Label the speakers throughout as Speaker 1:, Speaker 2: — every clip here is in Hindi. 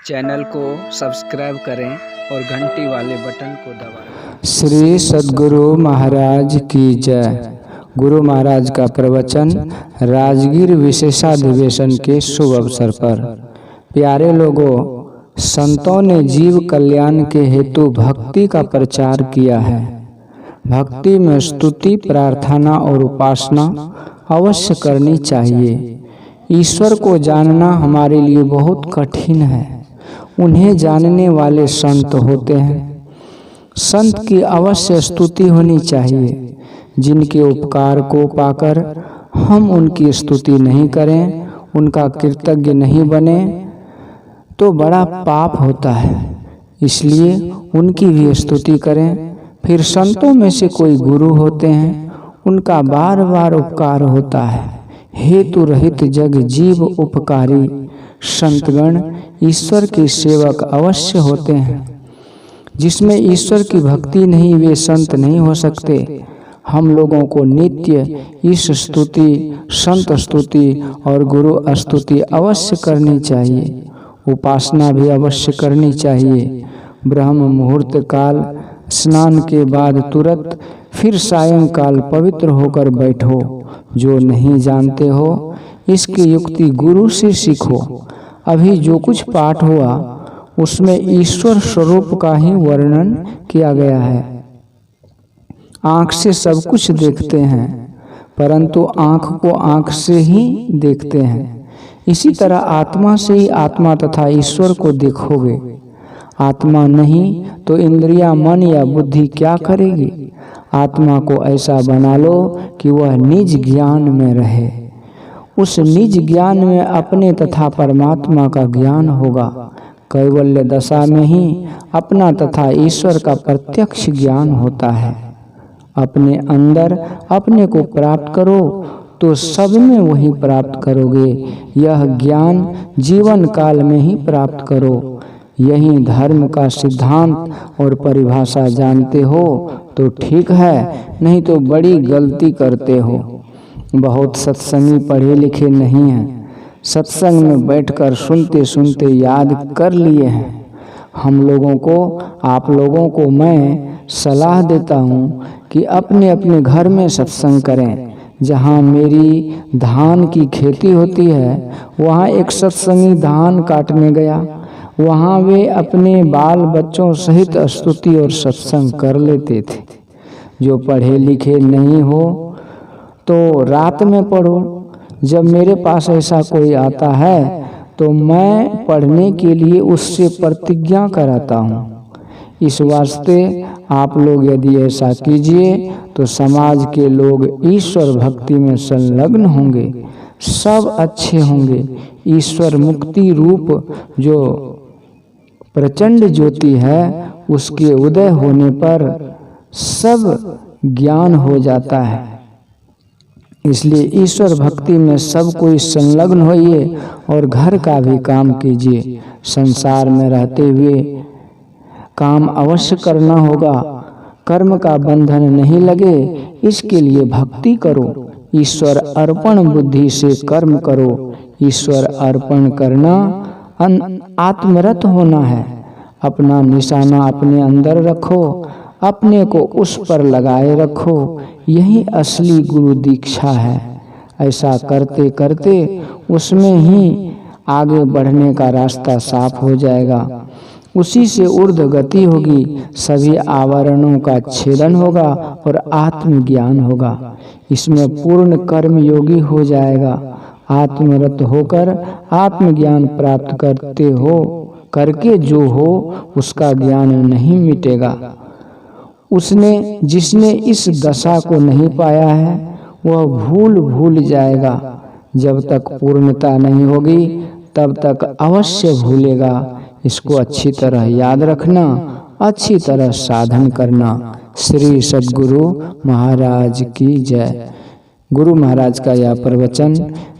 Speaker 1: चैनल को सब्सक्राइब करें और घंटी वाले बटन को दबाएं।
Speaker 2: श्री सद्गुरु महाराज की जय। गुरु महाराज का प्रवचन राजगीर विशेषाधिवेशन के शुभ अवसर पर। प्यारे लोगों, संतों ने जीव कल्याण के हेतु भक्ति का प्रचार किया है। भक्ति में स्तुति, प्रार्थना और उपासना अवश्य करनी चाहिए। ईश्वर को जानना हमारे लिए बहुत कठिन है। उन्हें जानने वाले संत होते हैं। संत की अवश्य स्तुति होनी चाहिए। जिनके उपकार को पाकर हम उनकी स्तुति नहीं करें, उनका कृतज्ञ नहीं बने, तो बड़ा पाप होता है। इसलिए उनकी भी स्तुति करें। फिर संतों में से कोई गुरु होते हैं, उनका बार बार उपकार होता है। हेतु रहित जग जीव उपकारी। संतगण ईश्वर के सेवक अवश्य होते हैं। जिसमें ईश्वर की भक्ति नहीं, वे संत नहीं हो सकते। हम लोगों को नित्य ईश स्तुति, संत स्तुति और गुरु स्तुति अवश्य करनी चाहिए। उपासना भी अवश्य करनी चाहिए। ब्रह्म मुहूर्त काल स्नान के बाद तुरंत फिर सायंकाल पवित्र होकर बैठो। जो नहीं जानते हो इसकी युक्ति गुरु से सीखो। अभी जो कुछ पाठ हुआ उसमें ईश्वर स्वरूप का ही वर्णन किया गया है। आँख से सब कुछ देखते हैं, परंतु आँख को आँख से ही देखते हैं। इसी तरह आत्मा से ही आत्मा तथा ईश्वर को देखोगे। आत्मा नहीं तो इंद्रियां, मन या बुद्धि क्या करेगी? आत्मा को ऐसा बना लो कि वह निज ज्ञान में रहे। उस निज ज्ञान में अपने तथा परमात्मा का ज्ञान होगा। कैवल्य दशा में ही अपना तथा ईश्वर का प्रत्यक्ष ज्ञान होता है। अपने अंदर अपने को प्राप्त करो तो सब में वही प्राप्त करोगे। यह ज्ञान जीवन काल में ही प्राप्त करो। यही धर्म का सिद्धांत और परिभाषा जानते हो तो ठीक है, नहीं तो बड़ी गलती करते हो। बहुत सत्संगी पढ़े लिखे नहीं हैं। सत्संग में बैठकर सुनते सुनते याद कर लिए हैं। हम लोगों को, आप लोगों को मैं सलाह देता हूँ कि अपने अपने घर में सत्संग करें। जहाँ मेरी धान की खेती होती है, वहाँ एक सत्संगी धान काटने गया। वहाँ वे अपने बाल बच्चों सहित स्तुति और सत्संग कर लेते थे। जो पढ़े लिखे नहीं हो तो रात में पढ़ो। जब मेरे पास ऐसा कोई आता है तो मैं पढ़ने के लिए उससे प्रतिज्ञा कराता हूँ। इस वास्ते आप लोग यदि ऐसा कीजिए तो समाज के लोग ईश्वर भक्ति में संलग्न होंगे, सब अच्छे होंगे। ईश्वर मुक्ति रूप जो प्रचंड ज्योति है, उसके उदय होने पर सब ज्ञान हो जाता है। इसलिए ईश्वर भक्ति में सब कोई संलग्न होइए और घर का भी काम कीजिए। संसार में रहते हुए काम अवश्य करना होगा। कर्म का बंधन नहीं लगे, इसके लिए भक्ति करो। ईश्वर अर्पण बुद्धि से कर्म करो। ईश्वर अर्पण करना आत्मरत होना है। अपना निशाना अपने अंदर रखो, अपने को उस पर लगाए रखो। यही असली गुरु दीक्षा है। ऐसा करते करते उसमें ही आगे बढ़ने का रास्ता साफ हो जाएगा। उसी से ऊर्ध्व गति होगी। सभी आवरणों का छेदन होगा और आत्मज्ञान होगा। इसमें पूर्ण कर्म योगी हो जाएगा। आत्मरत होकर आत्मज्ञान प्राप्त करते हो, करके जो हो उसका ज्ञान नहीं मिटेगा। जिसने इस दशा को नहीं पाया है वह भूल जाएगा। जब तक पूर्णता नहीं होगी तब तक अवश्य भूलेगा। इसको अच्छी तरह याद रखना, अच्छी तरह साधन करना। श्री सद्गुरु महाराज की जय। गुरु महाराज का यह प्रवचन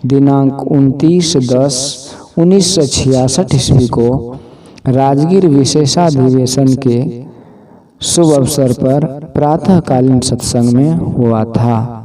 Speaker 2: दिनांक 29/10/1966 ईस्वी को राजगीर विशेषाधिवेशन के शुभ अवसर पर प्रातःकालीन सत्संग में हुआ था।